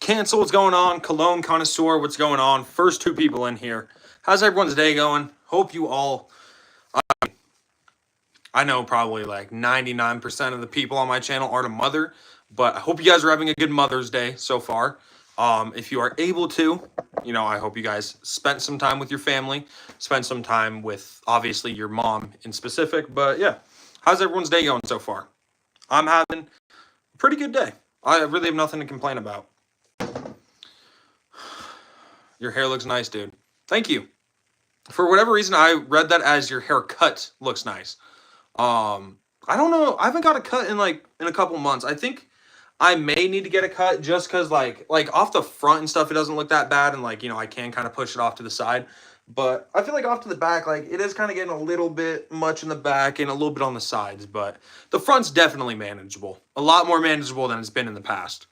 Cancel, what's going on? Cologne Connoisseur, what's going on? First two people in here. How's everyone's day going? Hope you all, I know probably like 99% of the people on my channel aren't a mother, but I hope you guys are having a good Mother's Day so far. If you are able to, I hope you guys spent some time with your family, spent some time with obviously your mom in specific, but yeah, how's everyone's day going so far? I'm having a pretty good day. I really have nothing to complain about. Your hair looks nice, dude. Thank you. For whatever reason, I read that as your haircut looks nice. I don't know. I haven't got a cut in a couple months. I think I may need to get a cut just because like off the front and stuff, it doesn't look that bad, and I can kind of push it off to the side. But I feel like off to the back, like it is kind of getting a little bit much in the back and a little bit on the sides. But the front's definitely manageable. A lot more manageable than it's been in the past.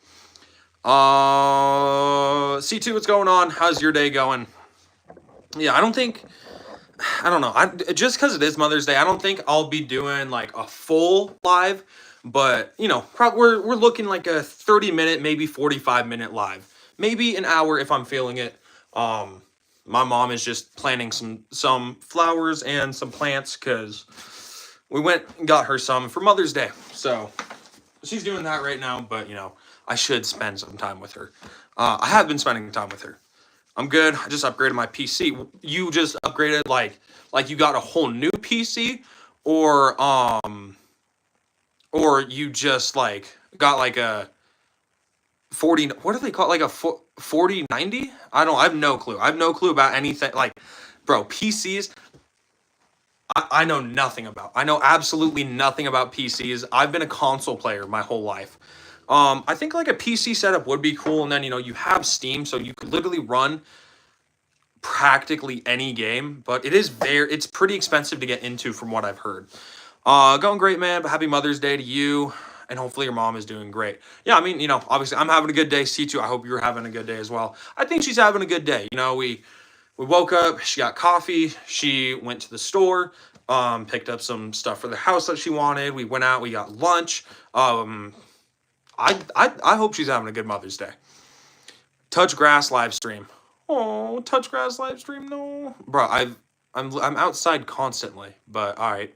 C2, what's going on? How's your day going? Yeah, I don't know. Just because it is Mother's Day, I don't think I'll be doing like a full live, but we're looking like a 30-minute, maybe 45-minute live, maybe an hour if I'm feeling it. My mom is just planting some flowers and some plants because we went and got her some for Mother's Day, so she's doing that right now. But I should spend some time with her. I have been spending time with her. I'm good. I just upgraded my PC. You just upgraded like you got a whole new PC, or you just like got like a 40. What do they call it? Like a 4090? I have no clue. I have no clue about anything. Like, bro, PCs. I know nothing about. I know absolutely nothing about PCs. I've been a console player my whole life. I think like a PC setup would be cool, and then you have Steam, so you could literally run practically any game, but it's pretty expensive to get into from what I've heard. Going great, man, but happy Mother's Day to you, and hopefully your mom is doing great. Yeah, I mean, obviously I'm having a good day. C2, I hope you're having a good day as well. I think she's having a good day. We woke up, she got coffee, she went to the store, picked up some stuff for the house that she wanted. We went out, we got lunch. I hope she's having a good Mother's Day. Touch grass live stream. Oh, touch grass live stream. No, bro. I'm outside constantly. But all right.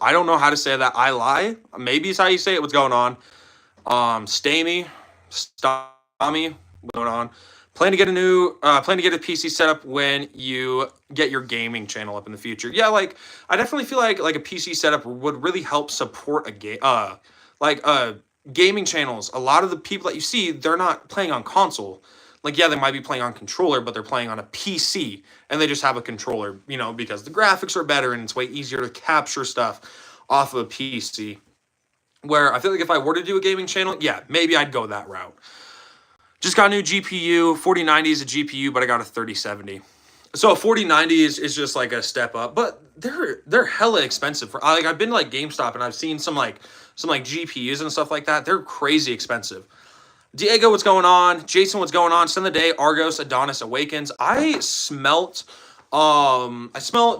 I don't know how to say that. I lie. Maybe it's how you say it. What's going on? Stamy, Stami. What's going on? Plan to get a PC set up when you get your gaming channel up in the future. Yeah, like I definitely feel like a PC setup would really help support a game. Gaming channels. A lot of the people that you see, they're not playing on console. Like, yeah, they might be playing on controller, but they're playing on a PC, and they just have a controller, because the graphics are better and it's way easier to capture stuff off of a PC. Where I feel like if I were to do a gaming channel, yeah, maybe I'd go that route. Just got a new GPU. 4090 is a GPU, but I got a 3070. So a 4090 is just like a step up, but they're hella expensive. I've been to like GameStop and I've seen some GPUs and stuff like that. They're crazy expensive. Diego, what's going on? Jason, what's going on? Send the day. Argos, Adonis Awakens. I smelt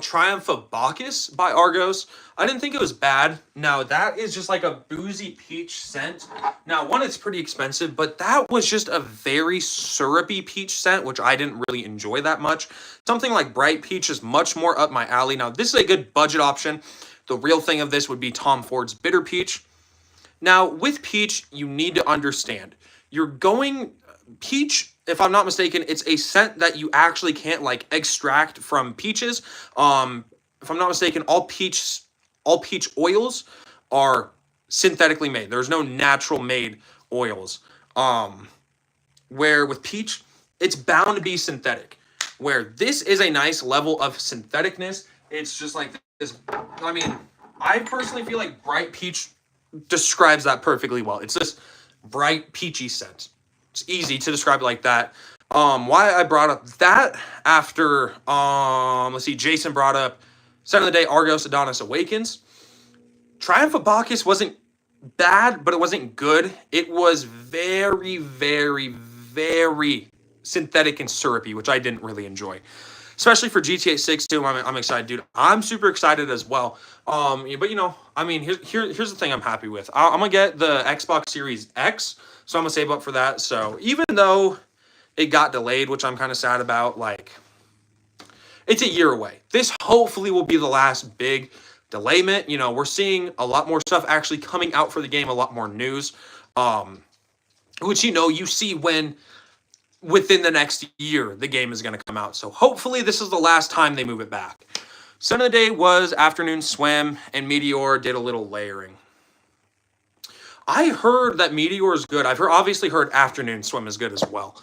Triumph of Bacchus by Argos. I didn't think it was bad. Now, that is just like a boozy peach scent. Now, one, it's pretty expensive, but that was just a very syrupy peach scent, which I didn't really enjoy that much. Something like Bright Peach is much more up my alley. Now, this is a good budget option. The real thing of this would be Tom Ford's Bitter Peach. Now, with peach, you need to understand. Peach, if I'm not mistaken, it's a scent that you actually can't like extract from peaches. If I'm not mistaken, all peach oils are synthetically made. There's no natural made oils. Where with peach, it's bound to be synthetic. Where this is a nice level of syntheticness. It's just like this. I mean, I personally feel like Bright Peach describes that perfectly well. It's this bright peachy scent. It's easy to describe it like that. Why I brought up that after, let's see, Jason brought up Son of the Day, Argos, Adonis Awakens. Triumph of Bacchus wasn't bad, but it wasn't good. It was very, very, very synthetic and syrupy, which I didn't really enjoy. especially for GTA 6 too. I'm excited, dude. I'm super excited as well. But I mean, here's the thing I'm happy with. I'm gonna get the Xbox Series X, so I'm gonna save up for that. So even though it got delayed, which I'm kind of sad about, like it's a year away. This hopefully will be the last big delayment. We're seeing a lot more stuff actually coming out for the game, a lot more news. Which you see when within the next year the game is going to come out. So hopefully this is the last time they move it back. Sun of the day was Afternoon Swim, and Meteor did a little layering. I heard that Meteor is good. I've obviously heard Afternoon Swim is good as well.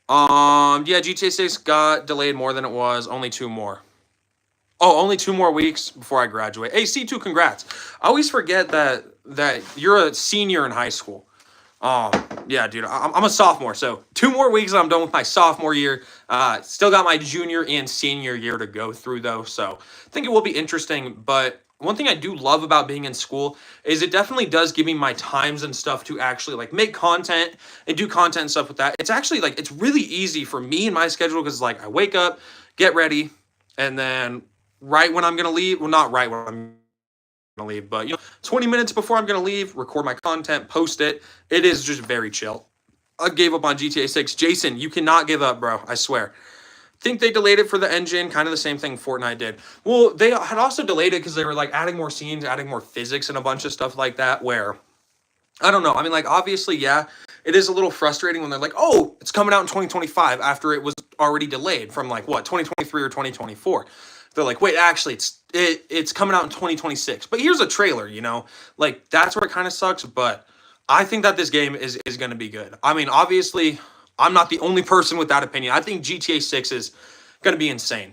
Yeah, GTA 6 got delayed more than it was. Only 2 more. Oh, only 2 more weeks before I graduate. Hey, C2, congrats. I always forget that you're a senior in high school. Yeah, dude, I'm a sophomore, so 2 more weeks and I'm done with my sophomore year. Still got my junior and senior year to go through, though, so I think it will be interesting. But one thing I do love about being in school is it definitely does give me my times and stuff to actually, like, make content and do content and stuff with that. It's actually, like, it's really easy for me and my schedule because, like, I wake up, get ready, and then right when I'm going to leave, well, not right when I'm to leave, but 20 minutes before I'm gonna leave, record my content, post it. It is just very chill. I gave up on GTA 6. Jason, you cannot give up, bro. I swear. Think they delayed it for the engine, kind of the same thing Fortnite did. Well, they had also delayed it because they were like adding more scenes, adding more physics, and a bunch of stuff like that. Where I don't know. I mean, like, obviously, yeah, it is a little frustrating when they're like, oh, it's coming out in 2025 after it was already delayed from like what 2023 or 2024. They're like, wait, actually, it's coming out in 2026. But here's a trailer, like that's where it kind of sucks. But I think that this game is going to be good. I mean, obviously, I'm not the only person with that opinion. I think GTA 6 is going to be insane.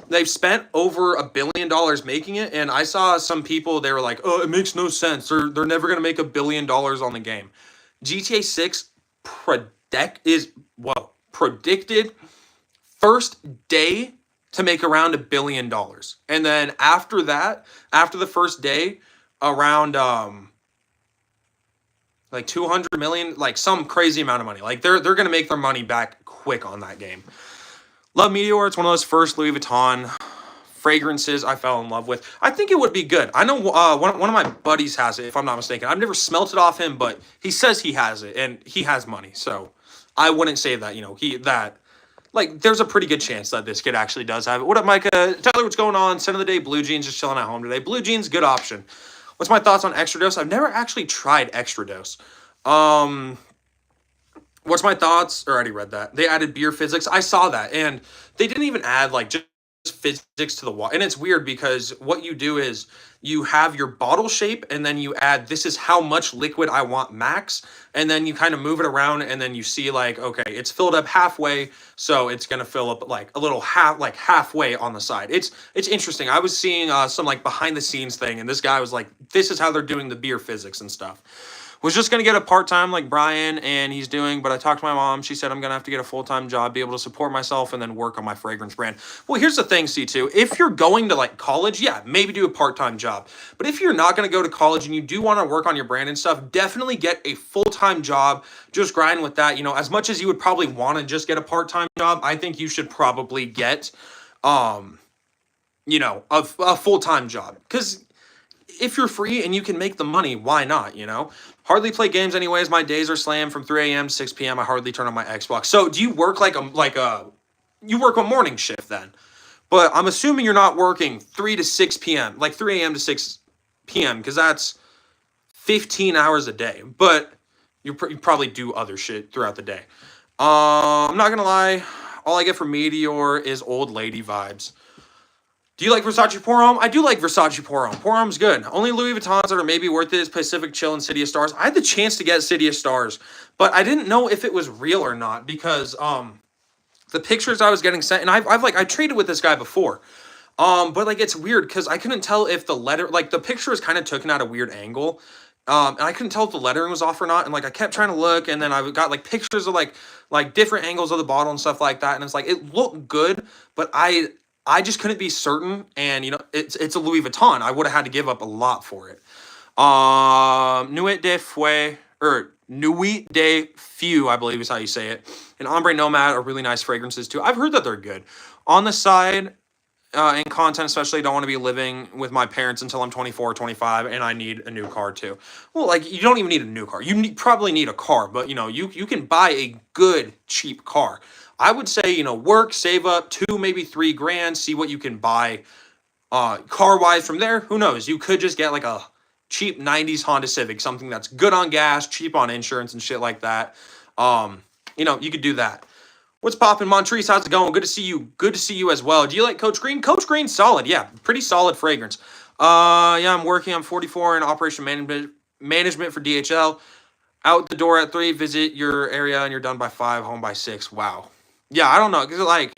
They've spent over $1 billion making it, and I saw some people, they were like, oh, it makes no sense. They're never going to make $1 billion on the game. GTA 6 predicted first day to make around $1 billion. And then after that, after the first day, around like 200 million, like some crazy amount of money. Like they're gonna make their money back quick on that game. Love Meteor. It's one of those first Louis Vuitton fragrances I fell in love with. I think it would be good. I know one of my buddies has it, if I'm not mistaken. I've never smelt it off him, but he says he has it, and he has money. So I wouldn't say that, like, there's a pretty good chance that this kid actually does have it. What up, Micah? Tyler, what's going on? Center of the day, Blue Jeans, just chilling at home today. Blue Jeans, good option. What's my thoughts on Extra Dose? I've never actually tried Extra Dose. What's my thoughts? Or I already read that. They added beer physics. I saw that. And they didn't even add, like, just physics to the water. And it's weird because what you do is you have your bottle shape and then you add, this is how much liquid I want max. And then you kind of move it around and then you see like, okay, it's filled up halfway. So it's going to fill up like a little halfway on the side. It's interesting. I was seeing some like behind the scenes thing and this guy was like, this is how they're doing the beer physics and stuff. Was just going to get a part-time like Brian and he's doing, but I talked to my mom. She said I'm going to have to get a full-time job, be able to support myself and then work on my fragrance brand. Well, here's the thing, C2. If you're going to like college, yeah, maybe do a part-time job. But if you're not going to go to college and you do want to work on your brand and stuff, definitely get a full-time job. Just grind with that. As much as you would probably want to just get a part-time job, I think you should probably get, a full-time job. Because if you're free and you can make the money, why not, Hardly play games anyways. My days are slammed from 3 a.m. to 6 p.m. I hardly turn on my Xbox. So do you work you work a morning shift then? But I'm assuming you're not working 3 to 6 p.m., like 3 a.m. to 6 p.m., because that's 15 hours a day. But you probably do other shit throughout the day. I'm not going to lie. All I get from Meteor is old lady vibes. Do you like Versace Pour Homme? I do like Versace Pour Homme. Pour Homme's good. Only Louis Vuittons that are maybe worth it is Pacific Chill and City of Stars. I had the chance to get City of Stars, but I didn't know if it was real or not because the pictures I was getting sent, and I traded with this guy before, but like it's weird because I couldn't tell if the letter, like the picture was kind of taken at a weird angle, and I couldn't tell if the lettering was off or not, and like I kept trying to look, and then I got like pictures of like different angles of the bottle and stuff like that, and it's like it looked good, but I just couldn't be certain, and it's a Louis Vuitton. I would have had to give up a lot for it. Nuit de Feu, or Nuit de Feu, I believe is how you say it. And Ombre Nomad are really nice fragrances too. I've heard that they're good. On the side, in content, especially, I don't want to be living with my parents until I'm 24 or 25, and I need a new car too. Well, like, you don't even need a new car. Probably need a car, but, you can buy a good, cheap car. I would say, work, save up 2, maybe 3 grand, see what you can buy car wise from there. Who knows? You could just get like a cheap 90s Honda Civic, something that's good on gas, cheap on insurance and shit like that. You could do that. What's poppin', Montrese? How's it going? Good to see you. Good to see you as well. Do you like Coach Green? Coach Green's solid. Yeah, pretty solid fragrance. Yeah, I'm working. I'm 44 in operation management for DHL. Out the door at 3. Visit your area and you're done by 5. Home by 6. Wow. Yeah, I don't know, cause like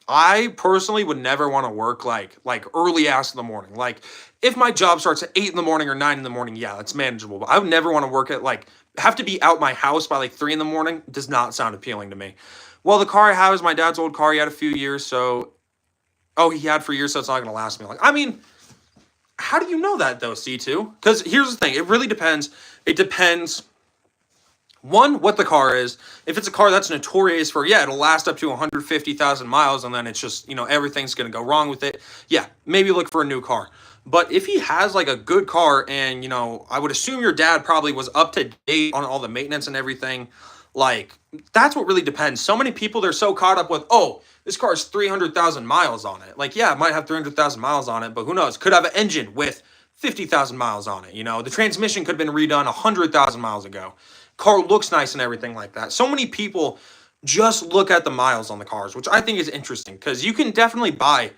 I personally would never want to work like early ass in the morning. Like if my job starts at 8 in the morning or 9 in the morning, yeah, that's manageable. But I would never want to work at like have to be out my house by like 3 in the morning. Does not sound appealing to me. Well, the car I have is my dad's old car. He had a few years, so he had for years, so it's not gonna last me. Like, I mean, how do you know that though, C2? Because here's the thing, it really depends. It depends. One, what the car is. If it's a car that's notorious for, yeah, it'll last up to 150,000 miles and then it's just, everything's going to go wrong with it. Yeah, maybe look for a new car. But if he has like a good car and, I would assume your dad probably was up to date on all the maintenance and everything. Like, that's what really depends. So many people, they're so caught up with, this car has 300,000 miles on it. Like, yeah, it might have 300,000 miles on it, but who knows? Could have an engine with 50,000 miles on it. The transmission could have been redone 100,000 miles ago. Car looks nice and everything like that. So many people just look at the miles on the cars, which I think is interesting because you can definitely buy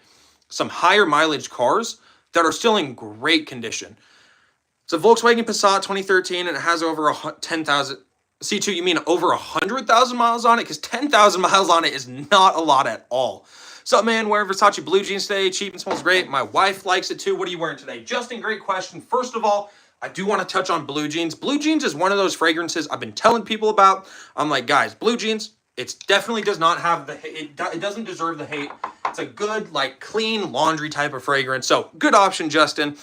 some higher mileage cars that are still in great condition. It's a Volkswagen Passat 2013 and it has over 10,000. C2, you mean over 100,000 miles on it? Because 10,000 miles on it is not a lot at all. What's up, man? Wearing Versace blue jeans today. Cheap and smells great. My wife likes it too. What are you wearing today? Justin, great question. First of all, I do want to touch on blue jeans. Blue jeans is one of those fragrances I've been telling people about. I'm like, guys, blue jeans, it definitely does not have the hate. It doesn't deserve the hate. It's a good, like, clean laundry type of fragrance. So, good option, Justin.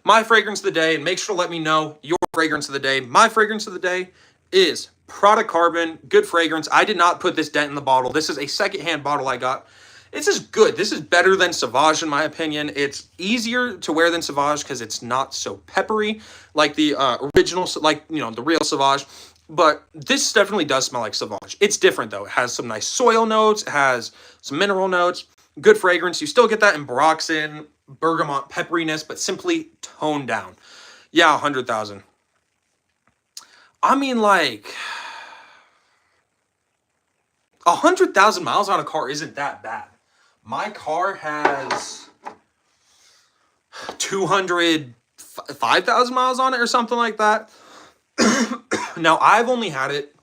My fragrance of the day, and make sure to let me know your fragrance of the day. My fragrance of the day is Prada Carbon. Good fragrance. I did not put this dent in the bottle. This is a secondhand bottle I got. This is good. This is better than Sauvage in my opinion. It's easier to wear than Sauvage because it's not so peppery like the original, like, the real Sauvage. But this definitely does smell like Sauvage. It's different though. It has some nice soil notes. It has some mineral notes. Good fragrance. You still get that Ambroxan, bergamot pepperiness, but simply toned down. Yeah, 100,000. I mean, like, 100,000 miles on a car isn't that bad. My car has 205,000 miles on it or something like that. Now, I've only had it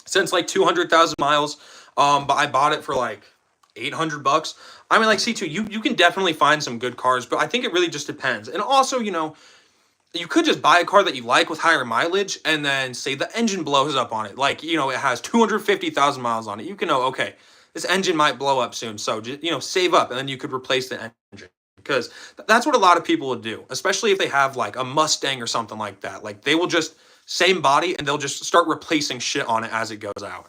since like 200,000 miles, but I bought it for like $800. I mean, like, C2, you can definitely find some good cars, but I think it really just depends. And also, you could just buy a car that you like with higher mileage and then say the engine blows up on it. Like, it has 250,000 miles on it. You can know, okay, this engine might blow up soon. So, just, save up and then you could replace the engine. Because that's what a lot of people would do, especially if they have like a Mustang or something like that. Like, they will just, same body, and they'll just start replacing shit on it as it goes out.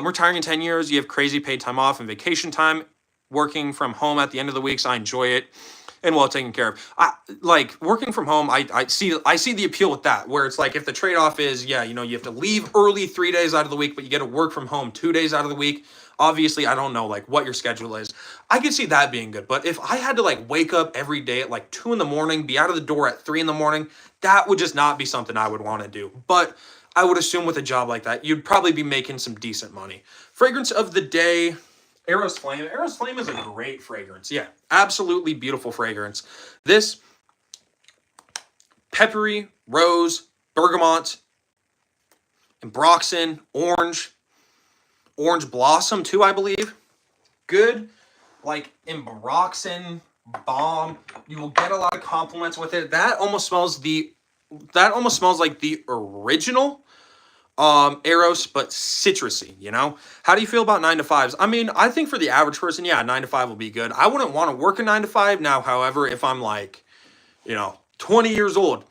Retiring in 10 years, you have crazy paid time off and vacation time. Working from home at the end of the week, so I enjoy it. And well taken care of. Like working from home, I see the appeal with that, where it's like if the trade-off is, yeah, you have to leave early 3 days out of the week, but you get to work from home 2 days out of the week. Obviously, I don't know like what your schedule is. I could see that being good, but if I had to like wake up every day at like 2 in the morning, be out of the door at 3 in the morning, that would just not be something I would want to do. But I would assume with a job like that, you'd probably be making some decent money. Fragrance of the day. Eros Flame. Eros Flame is a great fragrance. Yeah, absolutely beautiful fragrance. This peppery, rose, bergamot, Ambroxan, orange blossom too, I believe. Good, like Ambroxan bomb. You will get a lot of compliments with it. That almost smells like the original Eros, but citrusy, How do you feel about 9 to 5s? I mean, I think for the average person, yeah, 9 to 5 will be good. I wouldn't want to work a 9 to 5 now. However, if I'm like, 20 years old,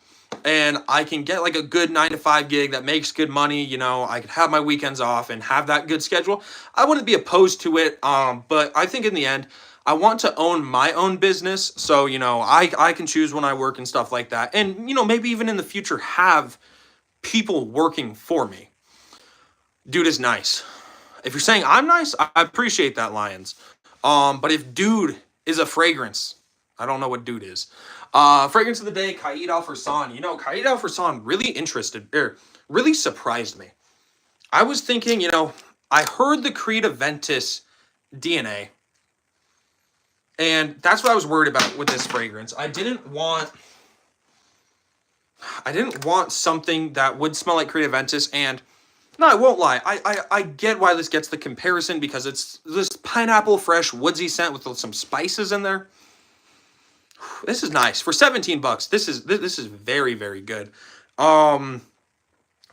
and I can get like a good 9 to 5 gig that makes good money, I could have my weekends off and have that good schedule, I wouldn't be opposed to it. But I think in the end, I want to own my own business. So, I can choose when I work and stuff like that. And, maybe even in the future have people working for me. Dude is nice. If you're saying I'm nice, I appreciate that, Lions. But if dude is a fragrance, I don't know what dude is. Fragrance of the day, Kaid Al Farsan. Kaid Al Farsan really surprised me. I was thinking, I heard the Creed Aventus DNA, and that's what I was worried about with this fragrance. I didn't want something that would smell like Creed Aventus, and no, I won't lie. I get why this gets the comparison, because it's this pineapple, fresh, woodsy scent with some spices in there. This is nice for $17. This is very, very good.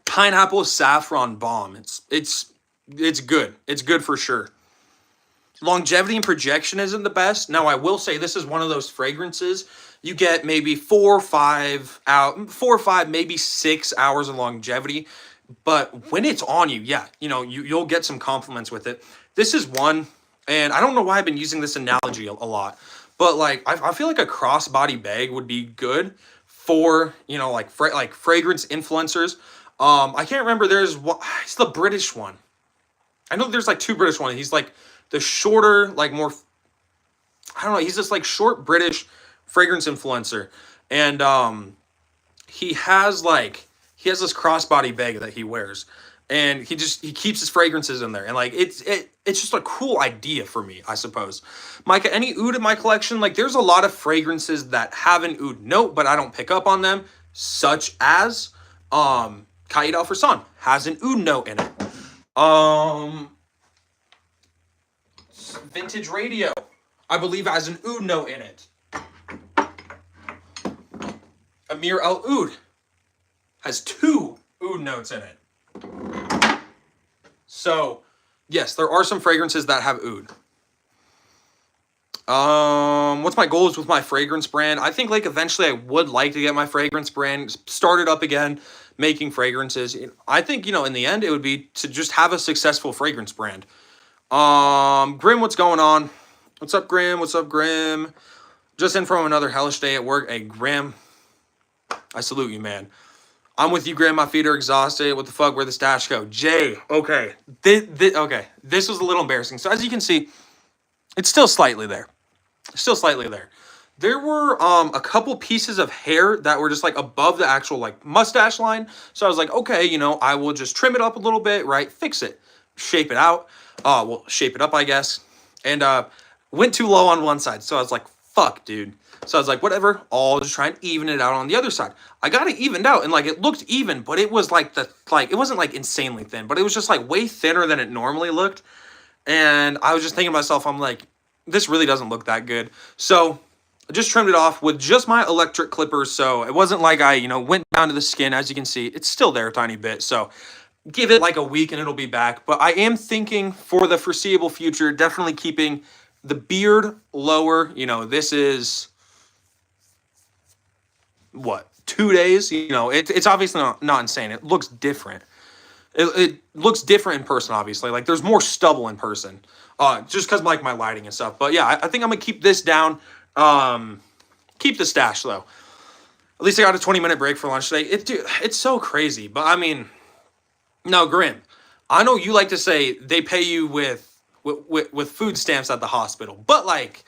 Pineapple saffron balm. It's good. It's good for sure. Longevity and projection isn't the best. Now, I will say this is one of those fragrances you get maybe 4 or 5, maybe 6 hours of longevity. But when it's on you, yeah, you'll get some compliments with it. This is one, and I don't know why I've been using this analogy a lot, but like I feel like a crossbody bag would be good for like fragrance influencers. I can't remember. It's the British one. I know there's like 2 British ones. He's like the shorter, like more. I don't know. He's this like short British fragrance influencer, and he has this crossbody bag that he wears, and he keeps his fragrances in there, and like it's just a cool idea for me, I suppose. Micah, any oud in my collection? Like, there's a lot of fragrances that have an oud note, but I don't pick up on them, such as Kaid Al Farsan has an oud note in it. Vintage Radio, I believe, has an oud note in it. Amir Al Oud has 2 oud notes in it. So, yes, there are some fragrances that have oud. What's my goals with my fragrance brand? I think like eventually I would like to get my fragrance brand started up again, making fragrances. I think, in the end it would be to just have a successful fragrance brand. Grim, what's going on? What's up, Grim? What's up, Grim? Just in from another hellish day at work. Hey, Grim, I salute you, man. I'm with you, Grim. My feet are exhausted. What the fuck? Where'd the stash go? Jay, okay. Okay. This was a little embarrassing. So as you can see, it's still slightly there. There were a couple pieces of hair that were just like above the actual like mustache line. So I was like, okay, I will just trim it up a little bit, right? Fix it. Shape it out. Shape it up, I guess. And went too low on one side. So I was like, fuck, dude. So I was like, whatever, I'll just try and even it out on the other side. I got it evened out, and like it looked even, but it was like it wasn't like insanely thin, but it was just like way thinner than it normally looked. And I was just thinking to myself, I'm like, this really doesn't look that good. So I just trimmed it off with just my electric clippers. So it wasn't like I, went down to the skin. As you can see, it's still there a tiny bit. So give it like a week and it'll be back. But I am thinking for the foreseeable future, definitely keeping the beard lower. This is what, 2 days? It's obviously not insane. It looks different. It looks different in person, obviously. Like, there's more stubble in person, just because like my lighting and stuff. But yeah, I think I'm gonna keep this down. Keep the stash though. At least I got a 20-minute break for lunch today. Dude, it's so crazy. But I mean, no, Grim, I know you like to say they pay you with food stamps at the hospital, but like,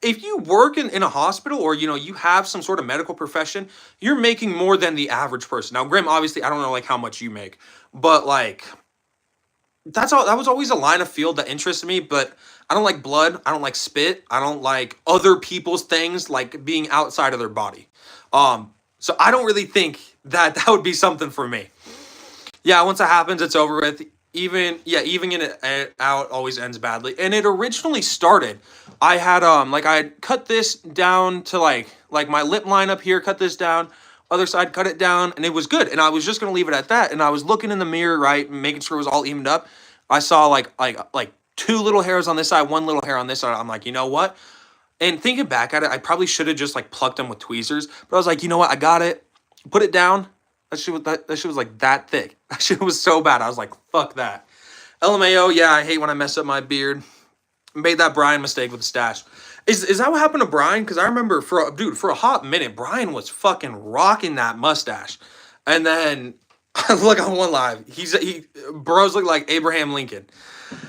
if you work in a hospital, or you have some sort of medical profession, you're making more than the average person. Now, Grim, obviously, I don't know like how much you make, but like, that was always a line of field that interested me. But I don't like blood. I don't like spit. I don't like other people's things like being outside of their body. So I don't really think that would be something for me. Yeah, once it happens, it's over with. Even it out always ends badly. And it originally started, I had I had cut this down to like my lip line up here, cut this down, other side, cut it down, and it was good. And I was just gonna leave it at that. And I was looking in the mirror, right, making sure it was all evened up. I saw like 2 little hairs on this side, 1 little hair on this side. I'm like, you know what? And thinking back at it, I probably should have just like plucked them with tweezers. But I was like, you know what? I got it. Put it down. That shit was like that thick. That shit was so bad. I was like, fuck that. LMAO, yeah, I hate when I mess up my beard. Made that Brian mistake with the stash. Is that what happened to Brian? Because I remember for a hot minute, Brian was fucking rocking that mustache. And then look on one live. Bros look like Abraham Lincoln.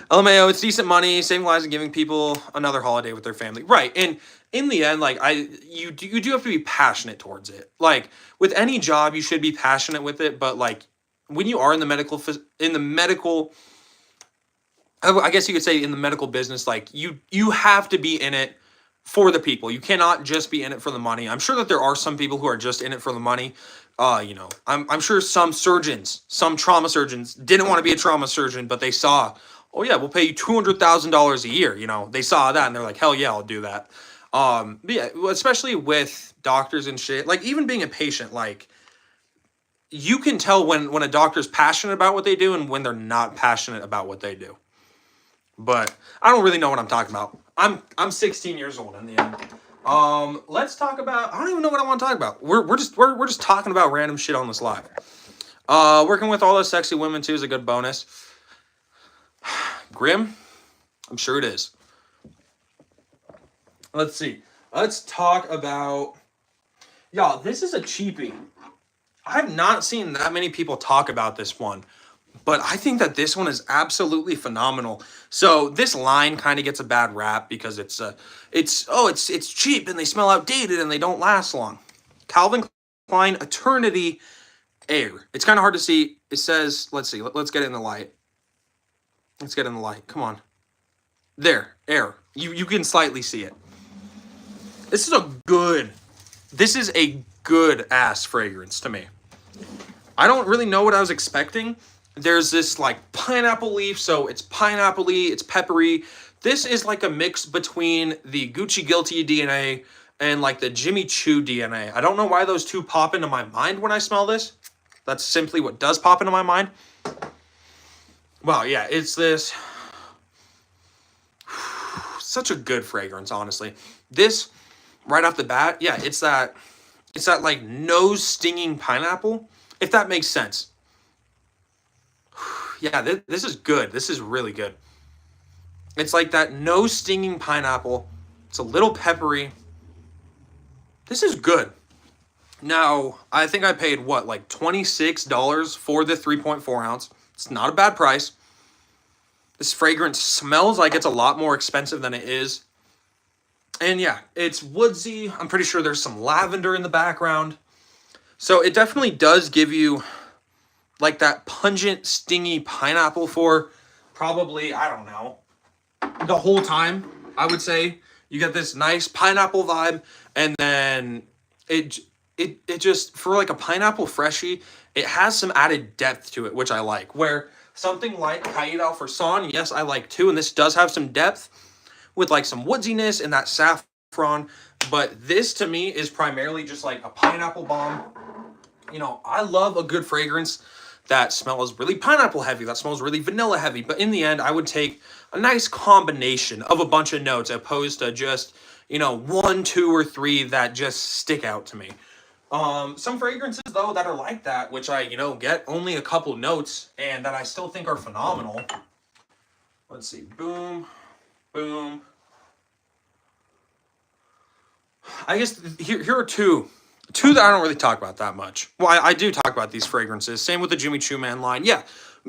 LMAO, it's decent money, saving lives and giving people another holiday with their family. Right. And in the end, like you do have to be passionate towards it. Like with any job, you should be passionate with it. But like when you are in the medical, I guess you could say in the medical business, like you have to be in it for the people. You cannot just be in it for the money. I'm sure that there are some people who are just in it for the money. I'm sure some surgeons, some trauma surgeons didn't want to be a trauma surgeon, but they saw, oh yeah, we'll pay you $200,000 a year. They saw that and they're like, hell yeah, I'll do that. But yeah, especially with doctors and shit, like even being a patient, like you can tell when a doctor's passionate about what they do and when they're not passionate about what they do. But I don't really know what I'm talking about. I'm 16 years old in the end. Let's talk about. I don't even know what I want to talk about. We're just talking about random shit on this live. Working with all those sexy women too is a good bonus. Grim, I'm sure it is. Let's see. Let's talk about. Y'all, this is a cheapie. I've not seen that many people talk about this one. But I think that this one is absolutely phenomenal. So this line kind of gets a bad rap because it's cheap and they smell outdated and they don't last long. Calvin Klein Eternity Air. It's kind of hard to see. It says, let's see. Let's get it in the light. Let's get in the light. Come on. There, Air. You can slightly see it. This is a good ass fragrance to me. I don't really know what I was expecting. There's this like pineapple leaf, so it's pineapple-y, it's peppery. This is like a mix between the Gucci Guilty DNA and like the Jimmy Choo DNA. I don't know why those two pop into my mind when I smell this. That's simply what does pop into my mind. Wow, yeah, it's this. Such a good fragrance, honestly. This, right off the bat, yeah, it's that like nose stinging pineapple, if that makes sense. Yeah, this is good. This is really good. It's like that nose stinging pineapple. It's a little peppery. This is good. Now, I think I paid what, like $26 for the 3.4 ounce. It's not a bad price. This fragrance smells like it's a lot more expensive than it is. And yeah, it's woodsy. I'm pretty sure there's some lavender in the background. So it definitely does give you like that pungent, stingy pineapple for probably, I don't know, the whole time. I would say you get this nice pineapple vibe, and then it just, for like a pineapple freshie, it has some added depth to it, which I like. Where something like Caid Alforsan, yes, I like too, and this does have some depth with like some woodsiness and that saffron. But this to me is primarily just like a pineapple bomb. I love a good fragrance that smells really pineapple heavy, that smells really vanilla heavy. But in the end, I would take a nice combination of a bunch of notes opposed to just, 1, 2, or 3 that just stick out to me. Some fragrances, though, that are like that, which I, get only a couple notes and that I still think are phenomenal. Let's see. Boom. Boom. I guess here are two that I don't really talk about that much. Well, I do talk about these fragrances. Same with the Jimmy Choo Man line. Yeah,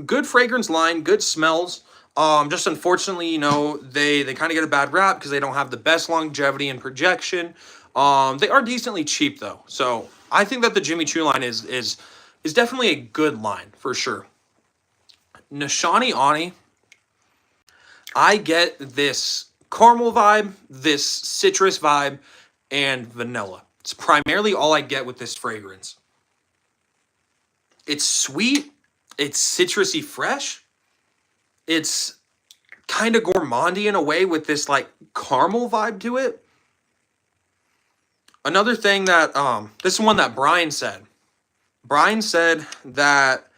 good fragrance line, good smells. Just unfortunately, they kind of get a bad rap because they don't have the best longevity and projection. They are decently cheap though. So I think that the Jimmy Choo line is definitely a good line for sure. Nishani Ani, I get this caramel vibe, this citrus vibe, and vanilla. It's primarily all I get with this fragrance. It's sweet. It's citrusy fresh. It's kind of gourmandy in a way with this like caramel vibe to it. Another thing that, this is one that Brian said. Brian said that,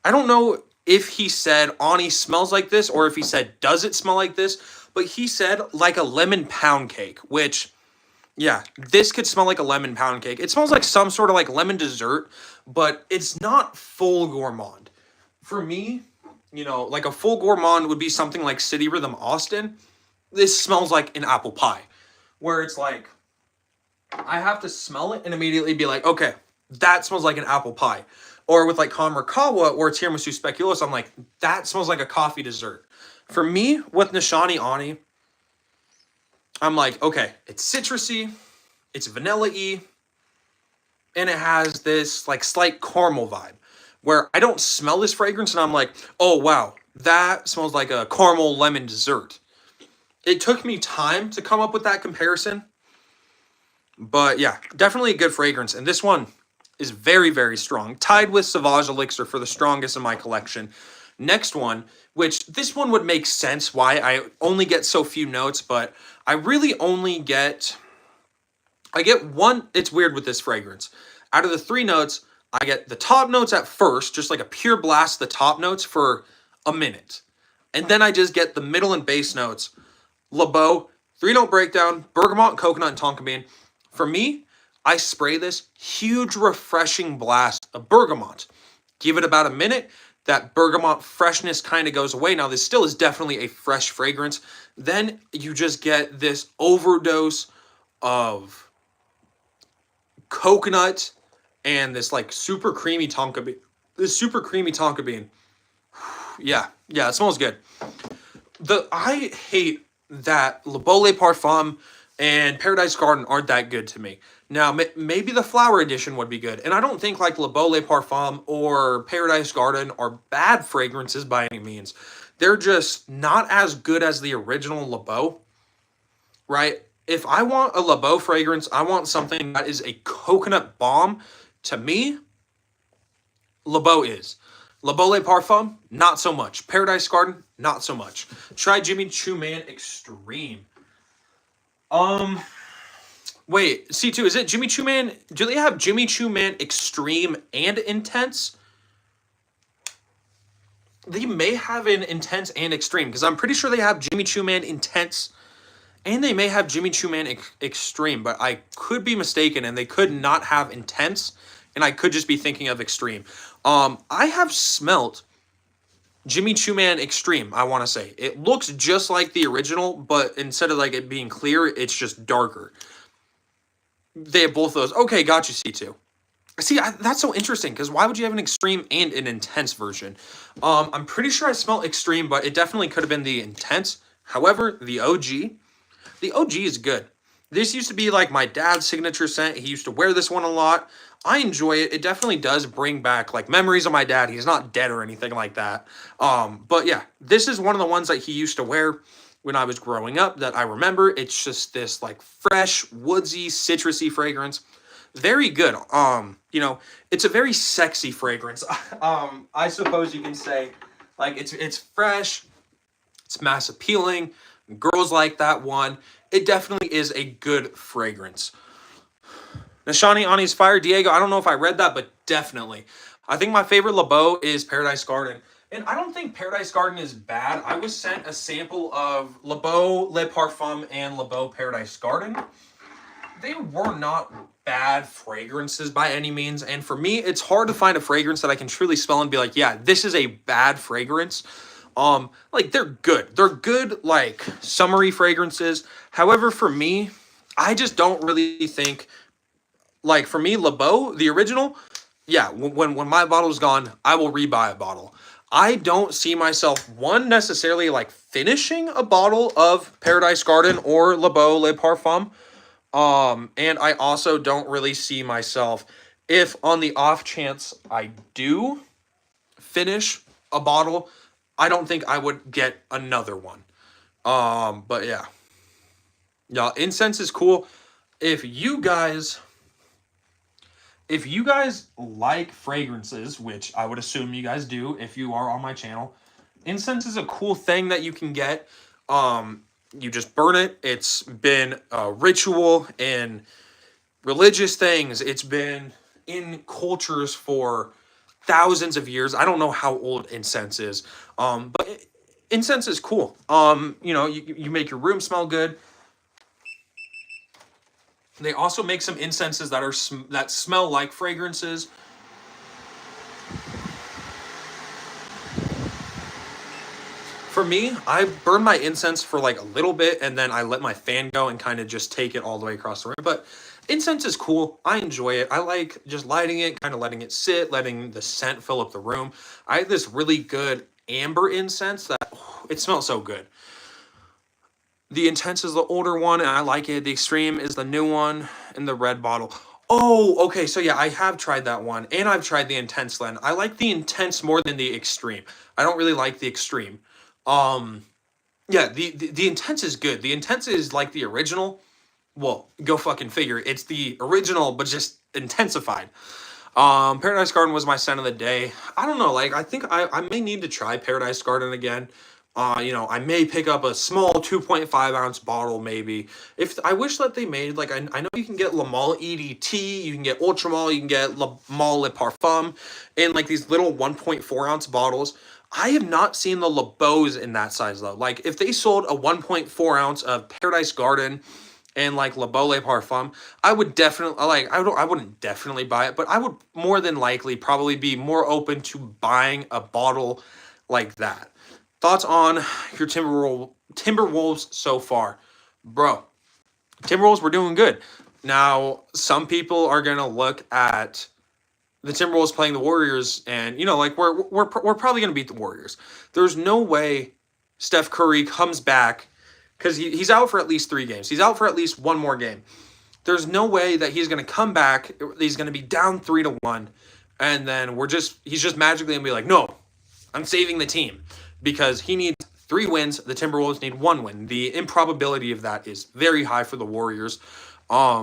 I don't know if he said Ani smells like this or if he said, does it smell like this? But he said like a lemon pound cake, which Yeah, this could smell like a lemon pound cake. It smells like some sort of like lemon dessert, but it's not full gourmand. For me, like a full gourmand would be something like City Rhythm Austin. This smells like an apple pie, where it's like I have to smell it and immediately be like, okay, that smells like an apple pie. Or with like Kamarakawa or Tiramisu Speculoos, I'm like, that smells like a coffee dessert. For me, with Nishani Ani, I'm like, okay, it's citrusy, it's vanilla-y, and it has this like slight caramel vibe where I don't smell this fragrance and I'm like, oh wow, that smells like a caramel lemon dessert. It took me time to come up with that comparison, but yeah, definitely a good fragrance. And this one is very, very strong, tied with Sauvage Elixir for the strongest in my collection. Next one, which this one would make sense why I only get so few notes, but I really only I get one. It's weird with this fragrance. Out of the three notes, I get the top notes at first, just like a pure blast, the top notes for a minute. And then I just get the middle and base notes. Le Beau, 3-note breakdown, bergamot, coconut, and tonka bean. For me, I spray this huge refreshing blast of bergamot. Give it about a minute. That bergamot freshness kind of goes away. Now, this still is definitely a fresh fragrance. Then you just get this overdose of coconut and this like super creamy tonka bean. This super creamy tonka bean. Yeah, it smells good. I hate that Le Beau Le Parfum and Paradise Garden aren't that good to me. Now, maybe the flower edition would be good. And I don't think like Le Beau Le Parfum or Paradise Garden are bad fragrances by any means. They're just not as good as the original Le Beau, right? If I want a Le Beau fragrance, I want something that is a coconut bomb. To me, Le Beau is. Le Beau Le Parfum, not so much. Paradise Garden, not so much. Try Jimmy Choo Man Extreme. Wait, C2, is it Jimmy Choo Man? Do they have Jimmy Choo Man Extreme and Intense? They may have an Intense and Extreme, because I'm pretty sure they have Jimmy Choo Man Intense, and they may have Jimmy Choo Man Extreme, but I could be mistaken, and they could not have Intense, and I could just be thinking of Extreme. I have smelt Jimmy Choo Man Extreme, I want to say. It looks just like the original, but instead of like it being clear, it's just darker. They have both of those. Okay, got you, C2. See, that's so interesting, because why would you have an Extreme and an Intense version? I'm pretty sure I smelled Extreme, but it definitely could have been the Intense. However, the OG is good. This used to be like my dad's signature scent. He used to wear this one a lot. I enjoy it. It definitely does bring back like memories of my dad. He's not dead or anything like that. But yeah, this is one of the ones that he used to wear when I was growing up that I remember. It's just this like fresh, woodsy, citrusy fragrance. Very good. It's a very sexy fragrance. I suppose you can say like it's fresh, it's mass appealing. Girls like that one. It definitely is a good fragrance. Nishani Ani's Fire, Diego, I don't know if I read that, but definitely. I think my favorite Le Beau is Paradise Garden. And I don't think Paradise Garden is bad. I was sent a sample of Le Beau Le Parfum and Le Beau Paradise Garden. They were not bad fragrances by any means. And for me, it's hard to find a fragrance that I can truly smell and be like, yeah, this is a bad fragrance. Like they're good. They're good, like summery fragrances. However, for me, I just don't really think, like for me, Le Beau, the original, yeah, when my bottle's gone, I will rebuy a bottle. I don't see myself, one, necessarily like finishing a bottle of Paradise Garden or Le Beau Le Parfum. And I also don't really see myself, if on the off chance I do finish a bottle, I don't think I would get another one. But yeah. Yeah, incense is cool. If you guys like fragrances, which I would assume you guys do if you are on my channel, incense is a cool thing that you can get. You just burn it. It's been a ritual in religious things. It's been in cultures for thousands of years. I don't know how old incense is, but incense is cool. You make your room smell good. They also make some incenses that that smell like fragrances. For me, I burn my incense for like a little bit and then I let my fan go and kind of just take it all the way across the room. But incense is cool. I enjoy it. I like just lighting it, kind of letting it sit, letting the scent fill up the room. I have this really good amber incense that it smells so good. The Intense is the older one and I like it. The Extreme is the new one in the red bottle. Oh, okay. So yeah, I have tried that one and I've tried the Intense then. I like the Intense more than the Extreme. I don't really like the Extreme. Um, yeah, the Intense is good. The Intense is like the original. Well, go fucking figure. It's the original, but just intensified. Paradise Garden was my scent of the day. I don't know, like I think I may need to try Paradise Garden again. I may pick up a small 2.5 ounce bottle, maybe. If I wish that they made like I know you can get La Male EDT, you can get Ultramall, you can get La Male Le Parfum in like these little 1.4 ounce bottles. I have not seen the LeBeaus in that size though. Like if they sold a 1.4 ounce of Paradise Garden and like La Male Le Parfum, I would definitely like I wouldn't definitely buy it, but I would more than likely probably be more open to buying a bottle like that. Thoughts on your Timberwolves so far, bro? Timberwolves were doing good. Now some people are gonna look at the Timberwolves playing the Warriors, and like we're probably gonna beat the Warriors. There's no way Steph Curry comes back because he's out for at least 3 games. He's out for at least one more game. There's no way that he's gonna come back. He's gonna be down 3-1, and then he's just magically gonna be like, no, I'm saving the team because he needs 3 wins. The Timberwolves need 1 win. The improbability of that is very high for the Warriors. A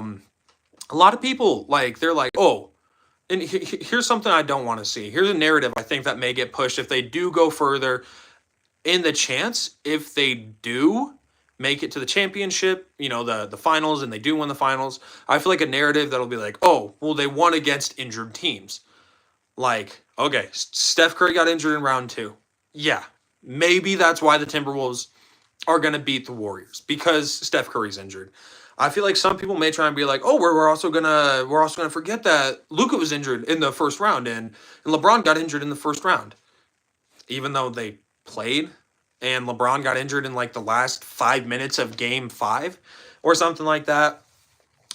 lot of people they're like, oh, and here's something I don't want to see. Here's a narrative I think that may get pushed if they do go further. In the chance, if they do make it to the championship, the finals, and they do win the finals, I feel like a narrative that'll be like, oh, well, they won against injured teams. Like, okay, Steph Curry got injured in round 2. Yeah, maybe that's why the Timberwolves are going to beat the Warriors because Steph Curry's injured. I feel like some people may try and be like, "Oh, we're also gonna forget that Luka was injured in the first round and LeBron got injured in the first round, even though they played and LeBron got injured in like the last 5 minutes of Game 5 or something like that."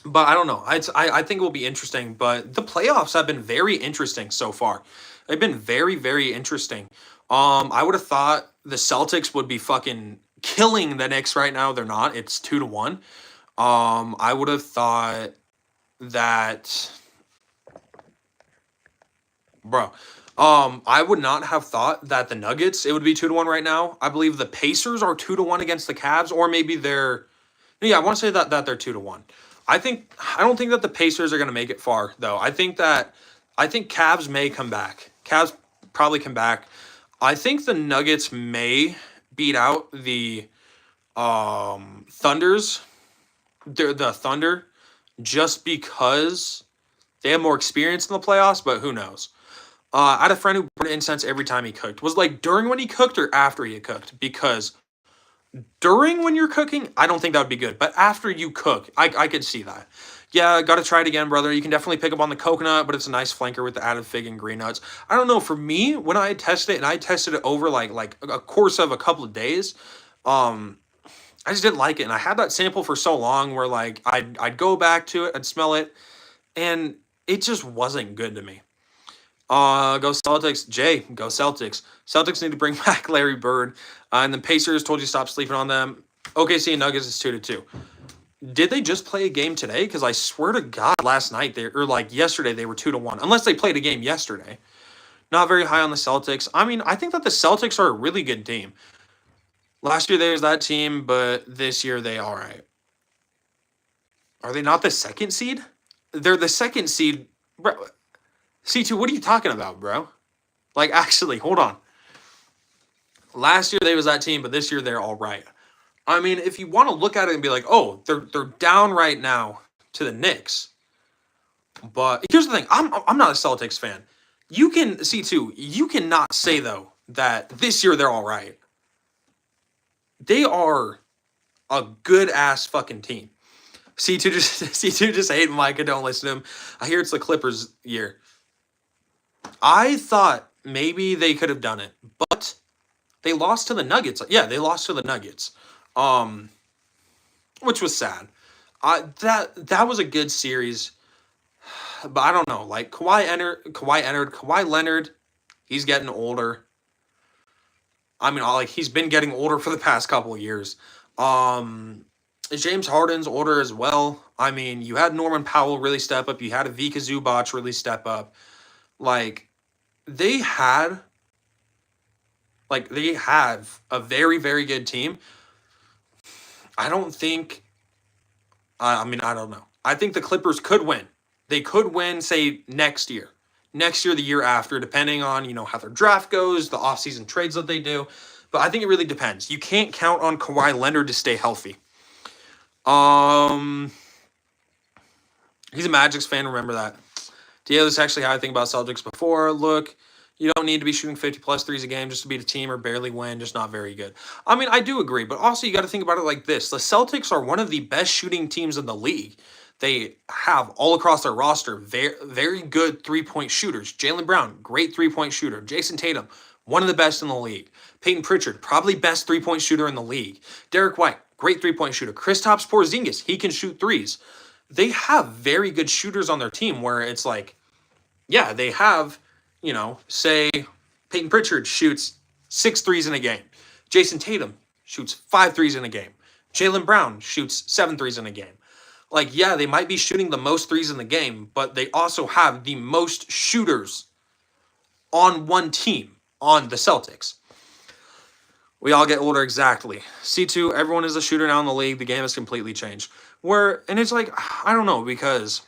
But I don't know. I think it will be interesting. But the playoffs have been very interesting so far. They've been very, very interesting. I would have thought the Celtics would be fucking killing the Knicks right now. They're not. It's 2-1. I would have thought that, bro. I would not have thought that the Nuggets it would be 2-1 right now. I believe the Pacers are 2-1 against the Cavs, or maybe they're. Yeah, I want to say that they're 2-1. I don't think that the Pacers are gonna make it far though. I think Cavs may come back. Cavs probably come back. I think the Nuggets may beat out the Thunders. The Thunder, just because they have more experience in the playoffs, but who knows? I had a friend who burned incense every time he cooked. Was like during when he cooked or after he cooked? Because during when you're cooking, I don't think that would be good. But after you cook, I could see that. Yeah, got to try it again, brother. You can definitely pick up on the coconut, but it's a nice flanker with the added fig and green nuts. I don't know. For me, when I tested it, and I tested it over like a course of a couple of days, I just didn't like it, and I had that sample for so long where like I'd go back to it, I'd smell it, and it just wasn't good to me. Go Celtics, Jay. Go Celtics. Celtics need to bring back Larry Bird, and the Pacers told you to stop sleeping on them. OKC and Nuggets is 2-2. Did they just play a game today? Because I swear to God, last night yesterday they were 2-1. Unless they played a game yesterday. Not very high on the Celtics. I mean, I think that the Celtics are a really good team. Last year there's that team, but this year they all right. Are they not the second seed? They're the second seed, bro. C2, what are you talking about, bro? Like, actually, hold on. Last year they was that team, but this year they're all right. I mean, if you want to look at it and be like, oh, they're down right now to the Knicks. But here's the thing, I'm not a Celtics fan. You can C2, you cannot say though that this year they're all right. They are a good ass fucking team. C2 just C2 just hate Micah. Don't listen to him. I hear it's the Clippers' year. I thought maybe they could have done it, but they lost to the Nuggets. Yeah, they lost to the Nuggets, um, which was sad. That was a good series, but I don't know. Like Kawhi Leonard. He's getting older. I mean, like he's been getting older for the past couple of years. Um, James Harden's older as well. I mean, you had Norman Powell really step up. You had a Vika Zubac really step up. Like they had, they have a very very good team. I don't think. I mean, I don't know. I think the Clippers could win. They could win, say next year, the year after, depending on how their draft goes, the offseason trades that they do. But I think it really depends. You can't count on Kawhi Leonard to stay healthy. He's a Magic's fan. Remember that. Yeah, this is actually how I think about Celtics before. Look, you don't need to be shooting 50 plus threes a game just to beat a team or barely win. Just not very good. I mean, I do agree, but also you got to think about it like this: the Celtics are one of the best shooting teams in the league. They have all across their roster very very good 3-point shooters. Jaylen Brown, great 3-point shooter. Jason Tatum, one of the best in the league. Peyton Pritchard, probably best 3-point shooter in the league. Derek White, great 3-point shooter. Kristaps Porzingis, he can shoot threes. They have very good shooters on their team where it's like, yeah, they have, say Peyton Pritchard shoots 6 threes in a game. Jason Tatum shoots 5 threes in a game. Jaylen Brown shoots 7 threes in a game. Like, yeah, they might be shooting the most threes in the game, but they also have the most shooters on one team, on the Celtics. We all get older, exactly. C2, everyone is a shooter now in the league. The game has completely changed. And it's like, I don't know, because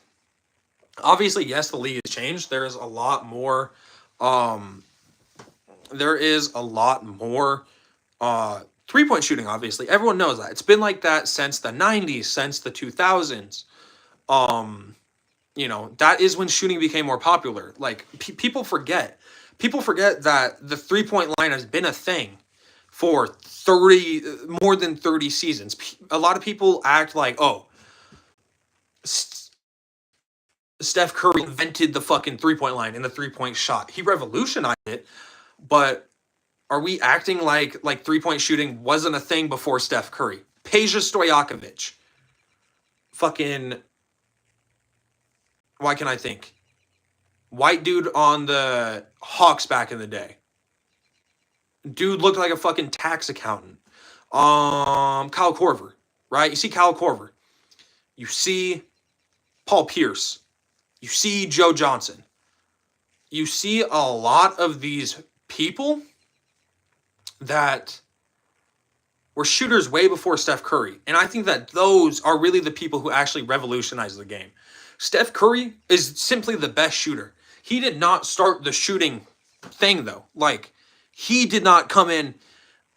obviously, yes, the league has changed. There is a lot more, three-point shooting, obviously. Everyone knows that. It's been like that since the 90s, since the 2000s. That is when shooting became more popular. Like, people forget. People forget that the three-point line has been a thing for more than 30 seasons. A lot of people act like, oh, Steph Curry invented the fucking three-point line and the three-point shot. He revolutionized it, but are we acting like three-point shooting wasn't a thing before Steph Curry? Peja Stojakovic. Fucking, why can I think? White dude on the Hawks back in the day. Dude looked like a fucking tax accountant. Kyle Korver, right? You see Kyle Korver. You see Paul Pierce. You see Joe Johnson. You see a lot of these people that were shooters way before Steph Curry. And I think that those are really the people who actually revolutionized the game. Steph Curry is simply the best shooter. He did not start the shooting thing, though. Like, he did not come in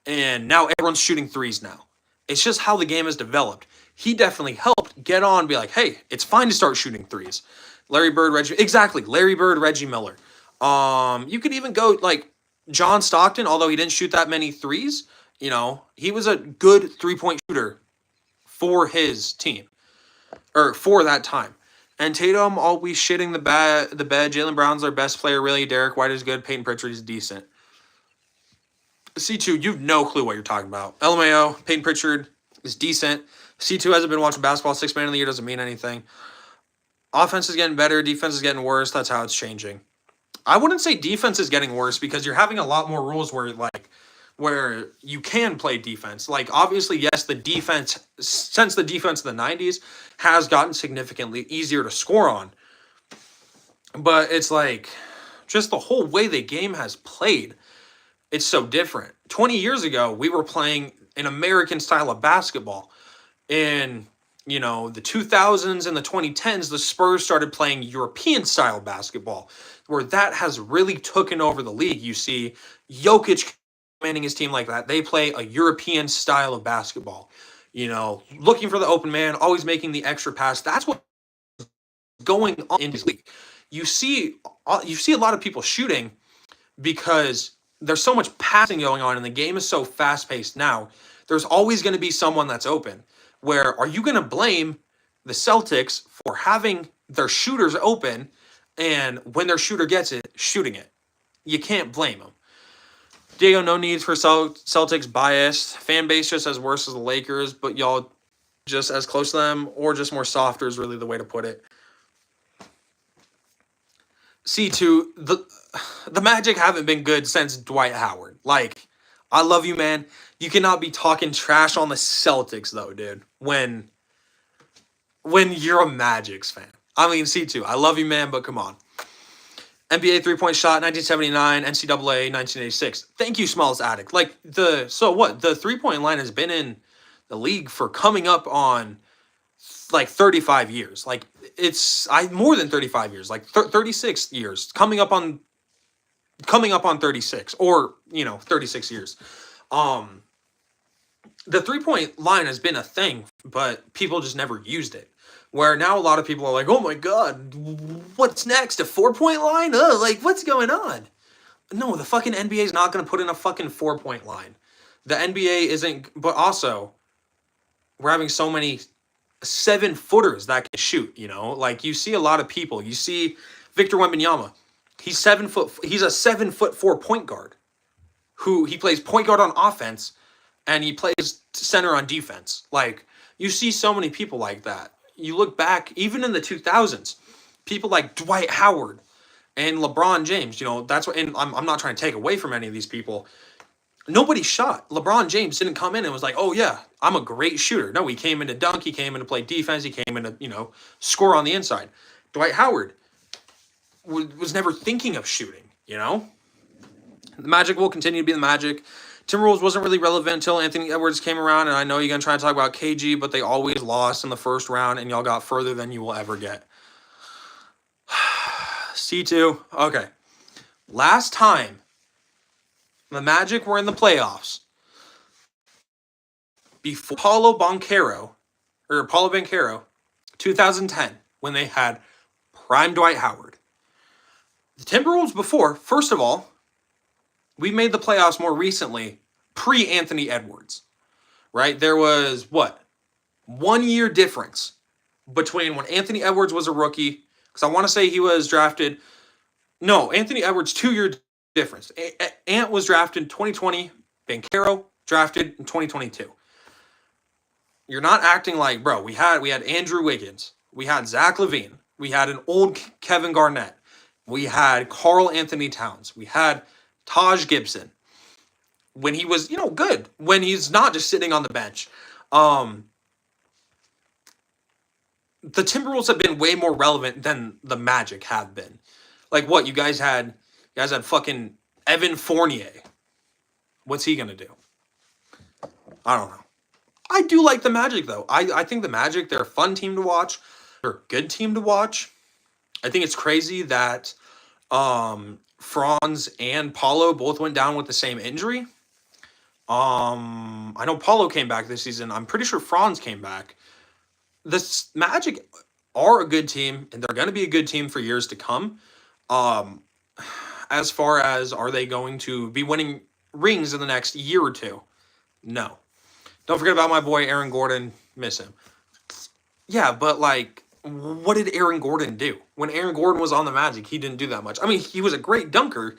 and now everyone's shooting threes now. It's just how the game has developed. He definitely helped get on and be like, hey, it's fine to start shooting threes. Larry Bird, Reggie Miller. You could even go like John Stockton, although he didn't shoot that many threes. He was a good 3-point shooter for his team, or for that time. And Tatum always shitting the bed. Jaylen Brown's their best player, really. Derek White is good. Peyton Pritchard is decent. C2, you have no clue what you're talking about. LMAO, Peyton Pritchard is decent. C2 hasn't been watching basketball. 6 man of the year doesn't mean anything. Offense is getting better. Defense is getting worse. That's how it's changing. I wouldn't say defense is getting worse because you're having a lot more rules where you can play defense. Like, obviously, yes, the defense, since the defense in the 90s, has gotten significantly easier to score on. But it's like, just the whole way the game has played, it's so different. 20 years ago, we were playing an American style of basketball. In, the 2000s and the 2010s, the Spurs started playing European style basketball, where that has really taken over the league. You see Jokic commanding his team like that. They play a European style of basketball. Looking for the open man, always making the extra pass. That's what's going on in this league. You see a lot of people shooting because there's so much passing going on and the game is so fast-paced now. There's always going to be someone that's open. Where are you going to blame the Celtics for having their shooters open, and when their shooter gets it, shooting it. You can't blame them. Diego, no need for Celtics bias. Fan base just as worse as the Lakers, but y'all just as close to them, or just more softer is really the way to put it. C2, the Magic haven't been good since Dwight Howard. Like, I love you, man. You cannot be talking trash on the Celtics, though, dude, when you're a Magic's fan. I mean, C2, I love you, man, but come on. NBA three-point shot, 1979, NCAA, 1986. Thank you, Smallest Addict. Like, so what? The three-point line has been in the league for coming up on, like, 35 years. Like, it's more than 35 years, like 36 years, coming up on 36, or 36 years. The three-point line has been a thing, but people just never used it. Where now a lot of people are like, oh my god, what's next? A 4-point line? Like, what's going on? No, the fucking NBA is not going to put in a fucking 4-point line. The NBA isn't, but also, we're having so many 7-footers that can shoot, Like, you see a lot of people. You see Victor Wembanyama. He's 7 foot. He's a 7'4" point guard. He plays point guard on offense, and he plays center on defense. Like, you see so many people like that. You look back, even in the 2000s, people like Dwight Howard and LeBron James. That's what. And I'm not trying to take away from any of these people. Nobody shot. LeBron James didn't come in and was like, oh, yeah, I'm a great shooter. No, he came in to dunk. He came in to play defense. He came in to, score on the inside. Dwight Howard was never thinking of shooting, The Magic will continue to be the Magic. Timberwolves wasn't really relevant until Anthony Edwards came around, and I know you're going to try to talk about KG, but they always lost in the first round, and y'all got further than you will ever get. C2. Okay. Last time the Magic were in the playoffs, before Paulo Banchero, 2010, when they had prime Dwight Howard. The Timberwolves before, first of all, we made the playoffs more recently, pre-Anthony Edwards, right? There was, 1 year difference between when Anthony Edwards was a rookie, because I want to say he was drafted, Anthony Edwards, 2-year difference. Ant was drafted in 2020, Banchero drafted in 2022. You're not acting like, bro, we had Andrew Wiggins, we had Zach LaVine, we had an old Kevin Garnett, we had Karl Anthony Towns, we had Taj Gibson, when he was, good, when he's not just sitting on the bench. The Timberwolves have been way more relevant than the Magic have been. Like, what, you guys had fucking Evan Fournier. What's he gonna do? I don't know. I do like the Magic, though. I think the Magic, they're a fun team to watch. They're a good team to watch. I think it's crazy that Franz and Paulo both went down with the same injury. I know Paulo came back this season. I'm pretty sure Franz came back. The Magic are a good team, and they're going to be a good team for years to come. As far as, are they going to be winning rings in the next year or two? No. Don't forget about my boy Aaron Gordon. Miss him. Yeah, but like, what did Aaron Gordon do? When Aaron Gordon was on the Magic, he didn't do that much. I mean, he was a great dunker,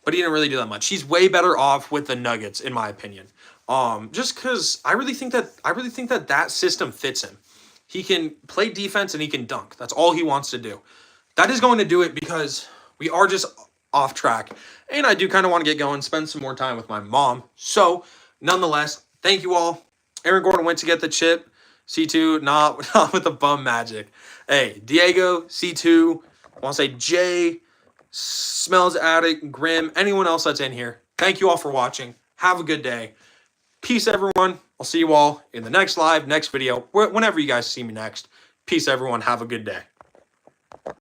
but he didn't really do that much. He's way better off with the Nuggets, in my opinion. Just because I really think that system fits him. He can play defense and he can dunk. That's all he wants to do. That is going to do it, because we are just off track. And I do kind of want to get going, spend some more time with my mom. So, nonetheless, thank you all. Aaron Gordon went to get the chip. C2, not with the bum Magic. Hey, Diego, C2, I want to say Jay, Smells Addict, Grim, anyone else that's in here. Thank you all for watching. Have a good day. Peace, everyone. I'll see you all in the next live, next video, whenever you guys see me next. Peace, everyone. Have a good day.